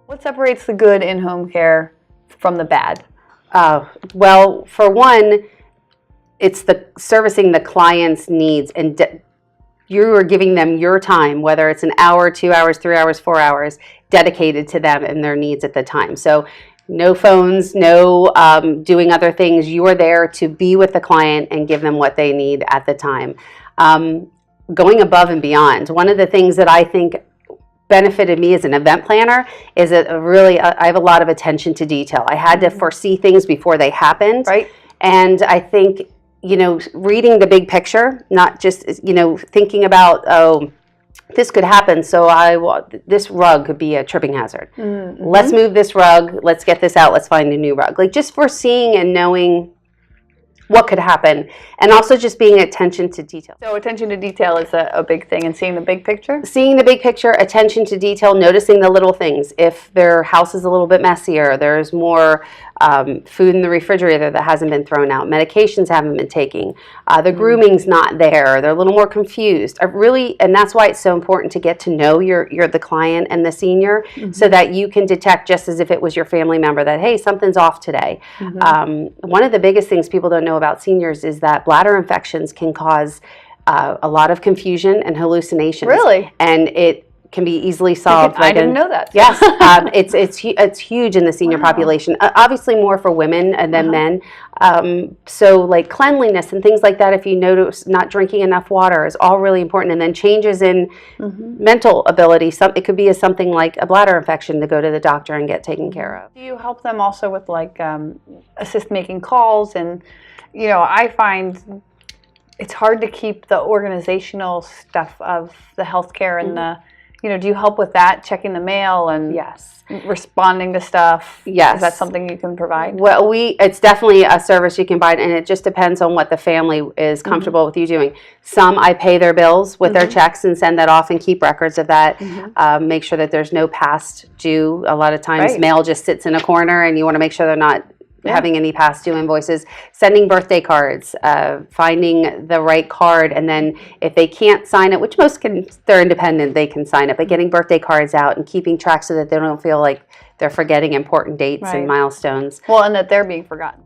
What separates the good in-home care from the bad? Well, for one, it's the servicing the client's needs, and you are giving them your time, whether it's an hour, 2 hours, 3 hours, 4 hours, dedicated to them and their needs at the time. So no phones, no doing other things. You are there to be with the client and give them what they need at the time. Going above and beyond. One of the things that I think benefited me as an event planner is that I have a lot of attention to detail. I had to foresee things before they happened. Right. And I think, reading the big picture, not just, thinking about, oh, this could happen, so this rug could be a tripping hazard. Mm-hmm. Let's move this rug, let's get this out, let's find a new rug. Like, just foreseeing and knowing what could happen, and also just being attention to detail. So attention to detail is a big thing, and seeing the big picture? Seeing the big picture, attention to detail, noticing the little things. If their house is a little bit messier, there's more food in the refrigerator that hasn't been thrown out, medications haven't been taken, the grooming's not there, they're a little more confused. And that's why it's so important to get to know the client and the senior, so that you can detect, just as if it was your family member, that, hey, something's off today. One of the biggest things people don't know about seniors is that bladder infections can cause a lot of confusion and hallucinations. Really? And it can be easily solved. I didn't know that. Yes, it's huge in the senior population. Obviously more for women than men. So like cleanliness and things like that, if you notice not drinking enough water, is all really important. And then changes in mental ability. It could be something like a bladder infection, to go to the doctor and get taken care of. Do you help them also with assist making calls? And I find it's hard to keep the organizational stuff of the healthcare and the. Do you help with that, checking the mail and responding to stuff? Yes. Is that something you can provide? Well, it's definitely a service you can provide, and it just depends on what the family is comfortable with you doing. Some, I pay their bills with their checks and send that off and keep records of that. Make sure that there's no past due. A lot of times mail just sits in a corner, and you want to make sure they're not having any past due invoices. Sending birthday cards, finding the right card, and then if they can't sign it, which they're independent, they can sign it, but getting birthday cards out and keeping track so that they don't feel like they're forgetting important dates and milestones. Well, and that they're being forgotten.